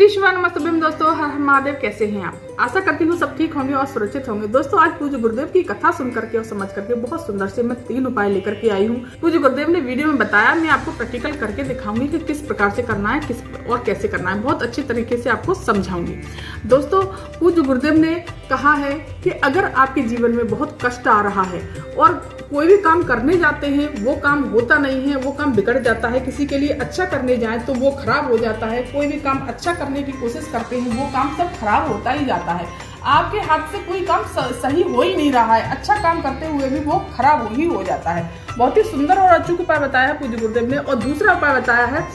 श्री शिवाय नमस्ते दोस्तों, हर हर महादेव। कैसे हैं आप? आशा करती हूँ सब ठीक होंगे और सुरक्षित होंगे। दोस्तों, आज पूज्य गुरुदेव की कथा सुन करके और समझ करके बहुत सुंदर से मैं 3 उपाय लेकर के आई हूँ। पूज्य गुरुदेव ने वीडियो में बताया, मैं आपको प्रैक्टिकल करके दिखाऊंगी कि किस प्रकार से करना है, किस और कैसे करना है। बहुत अच्छी तरीके से आपको समझाऊंगी। दोस्तों, पूज्य गुरुदेव ने कहा है कि अगर आपके जीवन में बहुत कष्ट आ रहा है और कोई भी काम करने जाते हैं वो काम होता नहीं है, वो काम बिगड़ जाता है, किसी के लिए अच्छा करने जाए तो वो खराब हो जाता है, कोई भी काम अच्छा करने की कोशिश करते हैं वो काम सब खराब होता ही जाता है, आपके हाथ से कोई काम सही हो ही नहीं रहा है, अच्छा काम करते हुए भी वो खराब ही हो जाता है। बहुत ही सुंदर और अचूक उपाय बताया है पूज्य गुरुदेव ने। और दूसरा उपाय बताया है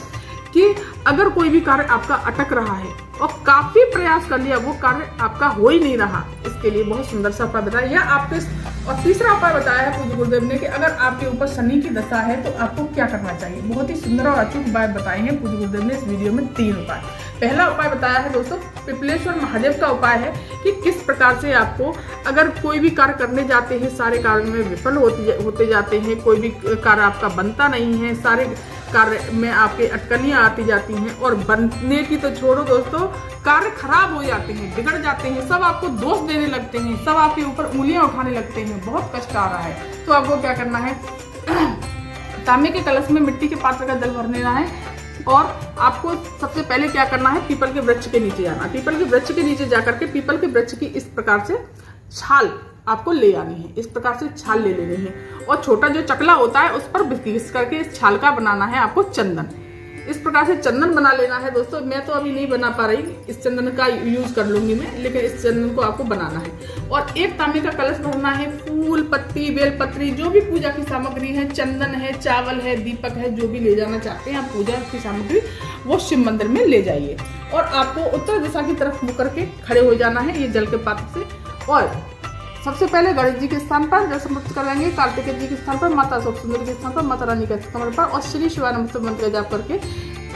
कि अगर कोई भी कार्य आपका अटक रहा है और काफी प्रयास कर लिया, वो कार्य आपका हो ही नहीं रहा, इसके लिए बहुत सुंदर सा उपाय बताया या आपके। और तीसरा उपाय बताया है पूज्य गुरुदेव ने कि अगर आपके ऊपर शनि की दशा है तो आपको क्या करना चाहिए। बहुत ही सुंदर और अचूक उपाय बताए हैं पूज्य गुरुदेव ने इस वीडियो में 3 उपाय। पहला उपाय बताया है दोस्तों, पिपलेश्वर महादेव का उपाय है कि किस प्रकार से आपको, अगर कोई भी कार्य करने जाते हैं, सारे कार्यों में विफल होते जाते हैं, कोई भी कार्य आपका बनता नहीं है, सारे कार्य में आपके अटकनियां आती जाती हैं और बनने की तो छोड़ो दोस्तों, कार्य खराब हो जाते हैं, बिगड़ जाते हैं, सब आपको दोष देने लगते हैं, सब आपके ऊपर उंगलियां उठाने लगते हैं, बहुत कष्ट आ रहा है, तो आपको क्या करना है, तांबे के कलश में मिट्टी के पात्र का जल भर लेना है और आपको सबसे पहले क्या करना है, पीपल के वृक्ष के नीचे जाना। पीपल के वृक्ष के नीचे जाकर के पीपल के वृक्ष की इस प्रकार से छाल आपको ले आनी है, इस प्रकार से छाल ले लेनी है और छोटा जो चकला होता है उस पर घिस करके इस छाल का बनाना है आपको चंदन। इस प्रकार से चंदन बना लेना है दोस्तों। मैं तो अभी नहीं बना पा रही, इस चंदन का यूज कर लूंगी मैं, लेकिन इस चंदन को आपको बनाना है। और एक तांबे का कलश भरना है, फूल पत्ती बेलपत्री जो भी पूजा की सामग्री है, चंदन है, चावल है, दीपक है, जो भी ले जाना चाहते हैं आप पूजा की सामग्री, वो शिव मंदिर में ले जाइए और आपको उत्तर दिशा की तरफ मुड़ करके खड़े हो जाना है ये जल के पात्र से। और सबसे पहले गणेश जी के स्थान पर जल समर्पित करेंगे, कार्तिकेय जी के स्थान पर, माता अशोक सुंदरी के स्थान पर, माता रानी के कमर पर और श्री शिवाय नमस्ते मंत्र का जाप करके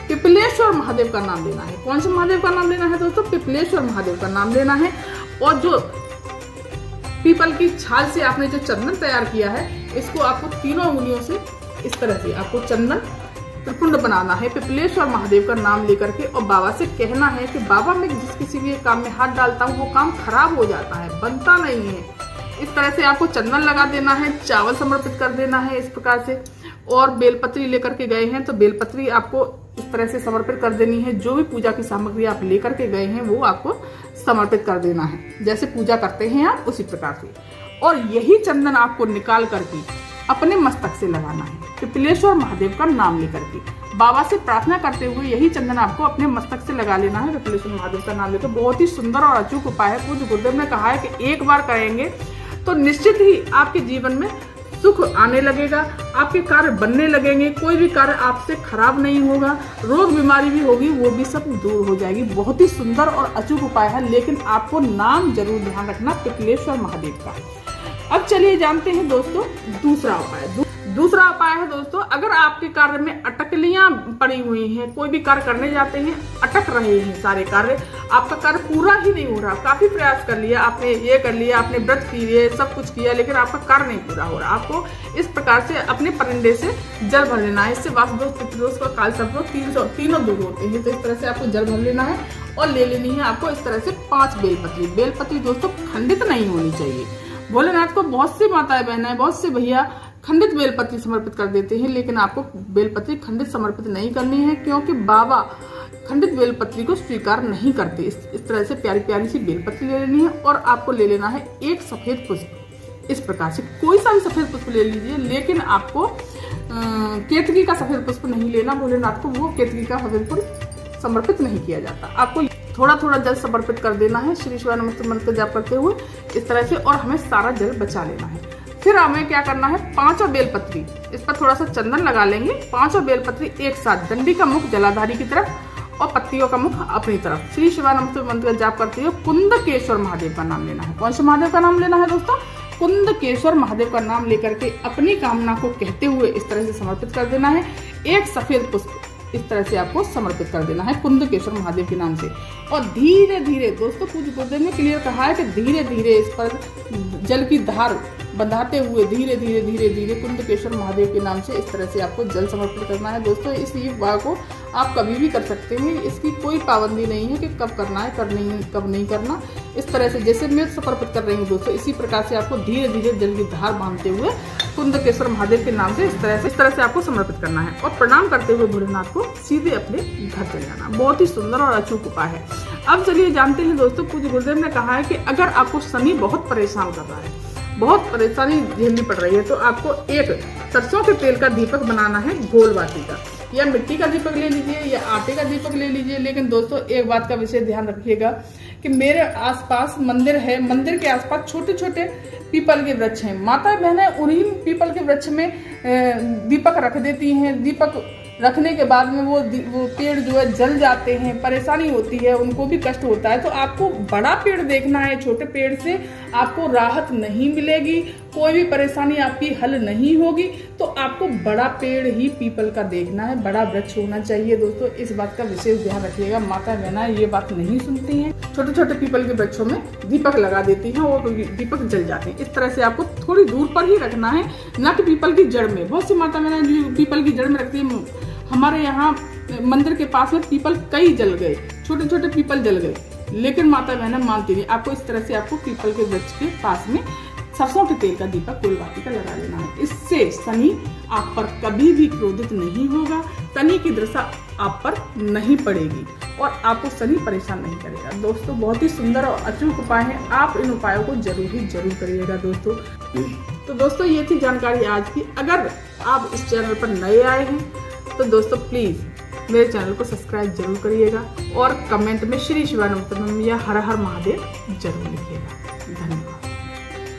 पिपलेश्वर महादेव का नाम लेना है। कौन से महादेव का नाम लेना है दोस्तों? पिपलेश्वर महादेव का नाम लेना है। और जो पीपल की छाल से आपने जो चंदन तैयार किया है, इसको आपको तीनों उंगलियों से इस तरह से आपको चंदन त्रिपुंड बनाना है, पिपलेश्वर महादेव का नाम लेकर के। और बाबा से कहना है कि बाबा, मैं जिस किसी भी काम में हाथ डालता हूँ वो काम खराब हो जाता है, बनता नहीं है। इस तरह से आपको चंदन लगा देना है, चावल समर्पित कर देना है इस प्रकार से। और बेलपत्री लेकर के गए हैं तो बेलपत्री आपको इस तरह से समर्पित कर देनी है। जो भी पूजा की सामग्री आप लेकर के गए हैं वो आपको समर्पित कर देना है, जैसे पूजा करते हैं आप उसी प्रकार से। और यही चंदन आपको निकाल करके अपने मस्तक से लगाना है, पिपलेश्वर महादेव का नाम लेकर के बाबा से प्रार्थना करते हुए यही चंदन आपको अपने मस्तक से लगा लेना है, पिपलेश्वर महादेव का नाम लेकर। बहुत ही सुंदर और अचूक उपाय है। पूज्य गुरुदेव ने कहा है कि एक बार करेंगे तो निश्चित ही आपके जीवन में सुख आने लगेगा, आपके कार्य बनने लगेंगे, कोई भी कार्य आपसे खराब नहीं होगा, रोग बीमारी भी होगी वो भी सब दूर हो जाएगी। बहुत ही सुंदर और अचूक उपाय है, लेकिन आपको नाम जरूर ध्यान रखना, पिपलेश्वर महादेव का। अब चलिए जानते हैं दोस्तों दूसरा उपाय। दूसरा उपाय है दोस्तों, अगर आपके कार्य में अटकलियां पड़ी हुई हैं, कोई भी कार्य करने जाते हैं अटक रहे हैं, सारे कार्य, आपका कार्य पूरा ही नहीं हो रहा, काफी प्रयास कर लिया आपने, ये कर लिया आपने, व्रत किए, सब कुछ किया, लेकिन आपका कार्य नहीं पूरा हो रहा, आपको इस प्रकार से अपने परिंदे से जल भर लेना है। इससे वास्तुदोष, पितृदोष का काल सर्पदोष तीनों दूर होते हैं। तो इस तरह से आपको जल भर लेना है और ले लेनी है आपको इस तरह से 5 बेलपत्री। बेलपत्री दोस्तों खंडित नहीं होनी चाहिए। भोलेनाथ को बहुत सी माताएं बहनें, बहुत से भैया खंडित बेलपत्री समर्पित कर देते हैं, लेकिन आपको बेलपत्री खंडित समर्पित नहीं करनी है, क्योंकि बाबा खंडित बेलपत्री को स्वीकार नहीं करते। इस तरह से प्यारी प्यारी सी बेलपत्री ले लेनी है और आपको ले लेना है एक सफेद पुष्प। इस प्रकार से कोई सा भी सफेद पुष्प ले लीजिए, लेकिन आपको केतकी का सफेद पुष्प नहीं लेना। भोलेनाथ को वो केतकी का सफेद पुष्प समर्पित नहीं किया जाता। आपको थोड़ा थोड़ा जल समर्पित कर देना है श्री शिवाय नमस्ते मंत्र जाप करते हुए इस तरह से, और हमें सारा जल बचा लेना है। फिर हमें क्या करना है, 5 बेलपत्री, इस पर थोड़ा सा चंदन लगा लेंगे, 5 बेलपत्री एक साथ, डंडी का मुख जलाधारी की तरफ और पत्तियों का मुख अपनी तरफ, श्री शिवाय नमस्ते मंत्र का जाप करते हुए कुंदकेश्वर महादेव का नाम लेना है। कौन से महादेव का नाम लेना है दोस्तों? कुंदकेश्वर महादेव का नाम लेकर के अपनी कामना को कहते हुए इस तरह से समर्पित कर देना है। एक सफेद पुष्प इस तरह से आपको समर्पित कर देना है कुंदकेश्वर महादेव के नाम से। और धीरे धीरे दोस्तों, पूज्य गुरुदेव ने क्लियर कहा है कि धीरे धीरे इस पर जल की धार बंधाते हुए धीरे धीरे कुंदकेश्वर महादेव के नाम से इस तरह से आपको जल समर्पित करना है। दोस्तों, इस युवा को आप कभी भी कर सकते हैं। इसकी कोई पाबंदी नहीं है कि कब करना है, कब नहीं करना। इस तरह से जैसे मैं समर्पित कर रही हूँ दोस्तों, इसी प्रकार से आपको धीरे धीरे जल की धार बांधते हुए कुंदकेश्वर महादेव के नाम से इस तरह से आपको समर्पित करना है और प्रणाम करते हुए भोलेनाथ को सीधे अपने घर चले जाना। बहुत ही सुंदर और अचूक उपाय है। अब चलिए जानते हैं दोस्तों, पूज्य गुरुदेव ने कहा है कि अगर आपको शनि बहुत परेशान कर रहा है, बहुत परेशानी झेलनी पड़ रही है, तो आपको एक सरसों के तेल का दीपक बनाना है, गोल बाती का, या मिट्टी का दीपक ले लीजिए या आटे का दीपक ले लीजिए। लेकिन दोस्तों एक बात का विशेष ध्यान रखिएगा कि मेरे आसपास मंदिर है, मंदिर के आसपास छोटे छोटे पीपल के वृक्ष हैं। माता बहनें उन्हीं पीपल के वृक्ष में दीपक रख देती हैं। दीपक रखने के बाद में वो पेड़ जो है जल जाते हैं, परेशानी होती है, उनको भी कष्ट होता है। तो आपको बड़ा पेड़ देखना है, छोटे पेड़ से आपको राहत नहीं मिलेगी, कोई भी परेशानी आपकी हल नहीं होगी। तो आपको बड़ा पेड़ ही पीपल का देखना है, बड़ा वृक्ष होना चाहिए। दोस्तों इस बात का विशेष ध्यान रखिएगा। माता बहना ये बात नहीं सुनती हैं, छोटे छोटे पीपल के वृक्षों में दीपक लगा देती हैं और दीपक जल जाते हैं। इस तरह से आपको थोड़ी दूर पर ही रखना है, न कि पीपल की जड़ में। बहुत सी माता बहना जो पीपल की जड़ में रखती है, हमारे यहाँ मंदिर के पास में पीपल कई जल गए, छोटे छोटे पीपल जल गए, लेकिन माता बहना मानती नहीं। आपको इस तरह से आपको पीपल के वृक्ष के पास में सरसों के तेल का दीपक गोलबाती का लगा लेना है। इससे शनि आप पर कभी भी क्रोधित नहीं होगा, शनि की दशा आप पर नहीं पड़ेगी और आपको शनि परेशान नहीं करेगा। दोस्तों बहुत ही सुंदर और अचूक उपाय है, आप इन उपायों को जरूर करिएगा दोस्तों। तो दोस्तों ये थी जानकारी आज की। अगर आप इस चैनल पर नए आए हैं तो दोस्तों प्लीज मेरे चैनल को सब्सक्राइब जरूर करिएगा और कमेंट में श्री शिवानंद या हर हर महादेव जरूर लिखिएगा। धन्यवाद।